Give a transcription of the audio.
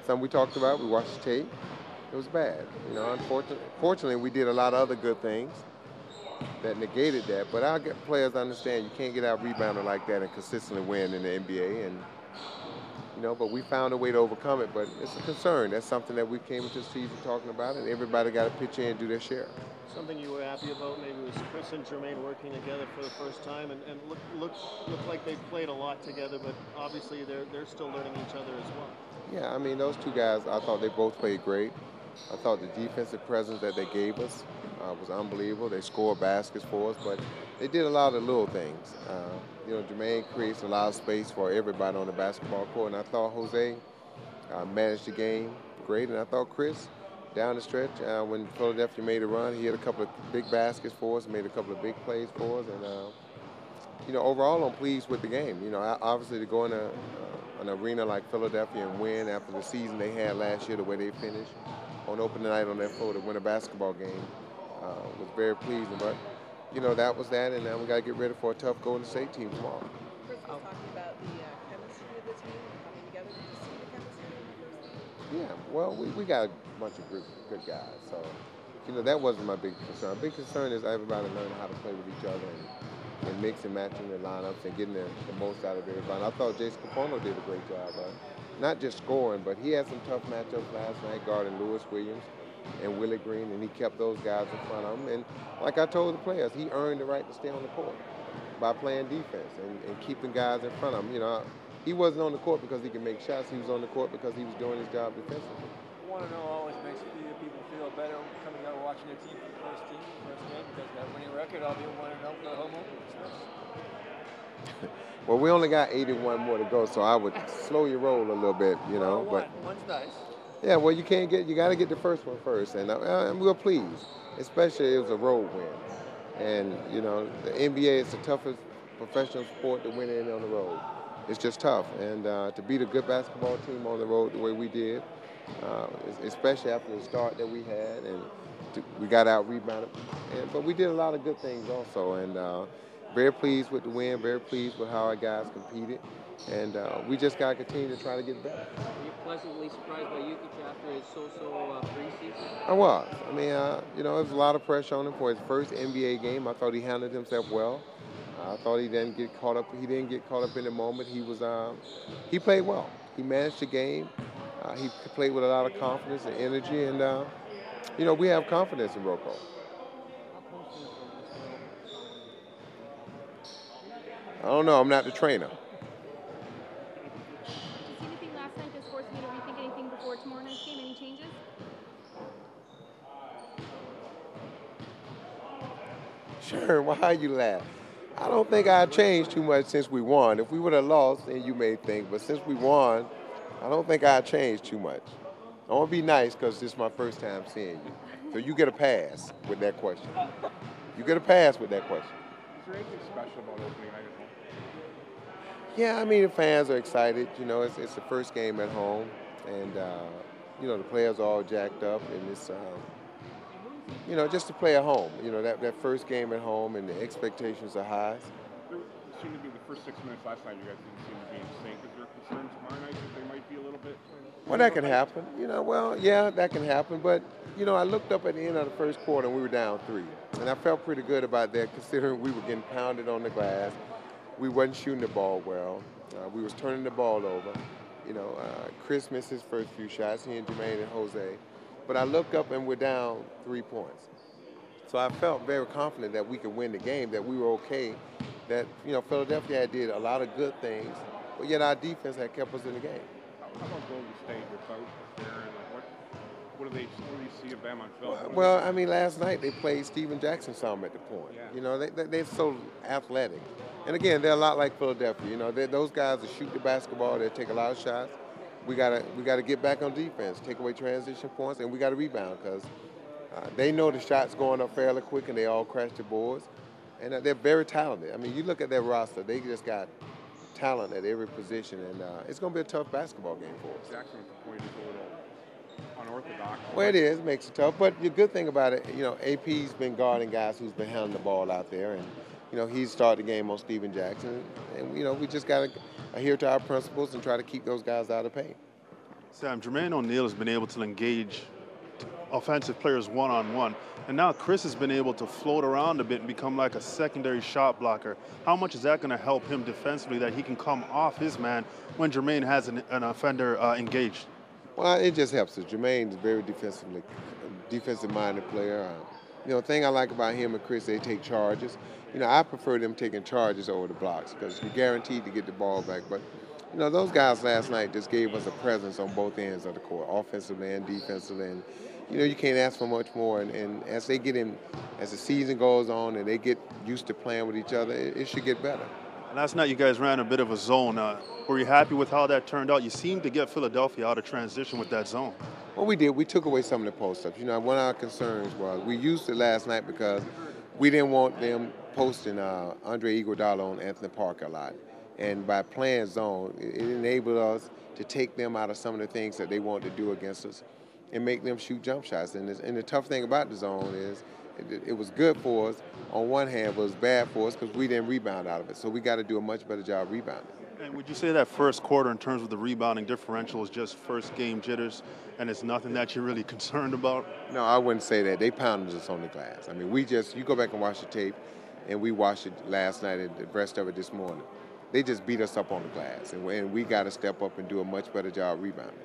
Something we talked about. We watched the tape. It was bad. Fortunately, we did a lot of other good things that negated that. But our players understand you can't get out rebounded like that and consistently win in the NBA. And but we found a way to overcome it. But it's a concern. That's something that we came into the season talking about, and everybody got to pitch in and do their share. Something you were happy about maybe was Chris and Jermaine working together for the first time, and look like they've played a lot together, but obviously they're still learning each other as well. Yeah, I mean, those two guys, I thought they both played great. I thought the defensive presence that they gave us was unbelievable. They scored baskets for us, but they did a lot of little things. Jermaine creates a lot of space for everybody on the basketball court, and I thought Jose managed the game great, and I thought Chris, down the stretch, when Philadelphia made a run, he hit a couple of big baskets for us, made a couple of big plays for us, and overall, I'm pleased with the game. Obviously to go in an arena like Philadelphia and win after the season they had last year, the way they finished on opening night on that floor to win a basketball game was very pleasing. But that was that, and now we got to get ready for a tough Golden State team tomorrow. Chris was talking about the chemistry of the team coming together. Did you see the chemistry in the first game? Yeah, well, we got a bunch of good guys, so that wasn't my big concern. Big concern is everybody learning how to play with each other and mix and matching their lineups and getting the most out of everybody. I thought Jason Capono did a great job, not just scoring, but he had some tough matchups last night guarding Lewis Williams and Willie Green, and he kept those guys in front of him. And like I told the players, he earned the right to stay on the court by playing defense and keeping guys in front of him. He wasn't on the court because he could make shots. He was on the court because he was doing his job defensively. 1-0 always makes people feel better coming out watching their team for the first game, because that winning record, I'll be 1-0 for the home opener. Well, we only got 81 more to go, so I would slow your roll a little bit, But one's nice. Yeah, well, you got to get the first one first, and we're pleased, especially it was a road win, and the NBA is the toughest professional sport to win in on the road. It's just tough, and to beat a good basketball team on the road the way we did, especially after the start that we had, and we got out rebounded, but we did a lot of good things also, and very pleased with the win, very pleased with how our guys competed, and we just got to continue to try to get better. Were you pleasantly surprised by Jokic after his so-so preseason? I was. I mean, there was a lot of pressure on him for his first NBA game. I thought he handled himself well. I thought he didn't get caught up. He didn't get caught up in the moment. He played well. He managed the game. He played with a lot of confidence and energy, and we have confidence in Rocco. I don't know. I'm not the trainer. Did you see anything last night that's forcing you to rethink anything before tomorrow night's game? Any changes? Sure. Why you laugh? I don't think I changed too much since we won. If we would have lost, then you may think. But since we won, I don't think I changed too much. I want to be nice because this is my first time seeing you. So you get a pass with that question. You get a pass with that question. Is there anything special about opening night at home? Yeah, I mean, the fans are excited. It's the first game at home, and the players are all jacked up, and it's just to play at home. That first game at home, and the expectations are high. There seemed to be the first 6 minutes last night. You guys didn't seem to be in sync. Is there concern tomorrow night that they might be a little bit? Well, that can happen. That can happen. But I looked up at the end of the first quarter, and we were down 3, and I felt pretty good about that, considering we were getting pounded on the glass. We wasn't shooting the ball well. We was turning the ball over. Chris missed his first few shots, he and Jermaine and Jose. But I looked up and we're down 3 points. So I felt very confident that we could win the game, that we were okay, that Philadelphia did a lot of good things, but yet our defense had kept us in the game. How about Golden State without Aaron? What do you see of them on film? Well, I mean, last night they played Steven Jackson some at the point. Yeah. They're so athletic. And again, they're a lot like Philadelphia. Those guys that shoot the basketball, they take a lot of shots. We gotta get back on defense, take away transition points, and we got to rebound because they know the shots going up fairly quick, and they all crash the boards. And they're very talented. I mean, you look at their roster; they just got talent at every position, and it's going to be a tough basketball game for us. Jackson at the point is a little unorthodox. Well, it is. It makes it tough. But the good thing about it, AP's been guarding guys who's been handling the ball out there, and he's started the game on Steven Jackson, and we just got to adhere to our principles and try to keep those guys out of paint. Sam, Jermaine O'Neal has been able to engage offensive players one-on-one, and now Chris has been able to float around a bit and become like a secondary shot blocker. How much is that going to help him defensively, that he can come off his man when Jermaine has an offender engaged? Well, it just helps us. Jermaine is very defensive-minded player. The thing I like about him and Chris, they take charges. I prefer them taking charges over the blocks because you're guaranteed to get the ball back. But those guys last night just gave us a presence on both ends of the court, offensively and defensively. And you can't ask for much more. And as they get in, as the season goes on and they get used to playing with each other, it should get better. Last night you guys ran a bit of a zone. Were you happy with how that turned out? You seemed to get Philadelphia out of transition with that zone. Well, we did. We took away some of the post-ups. One of our concerns was we used it last night because we didn't want them posting Andre Iguodala on Anthony Parker a lot. And by playing zone, it enabled us to take them out of some of the things that they want to do against us and make them shoot jump shots. And the tough thing about the zone is it was good for us on one hand, but it was bad for us because we didn't rebound out of it. So we got to do a much better job rebounding. And would you say that first quarter in terms of the rebounding differential is just first game jitters and it's nothing that you're really concerned about? No, I wouldn't say that. They pounded us on the glass. I mean, you go back and watch the tape, and we watched it last night and the rest of it this morning. They just beat us up on the glass, and we got to step up and do a much better job rebounding.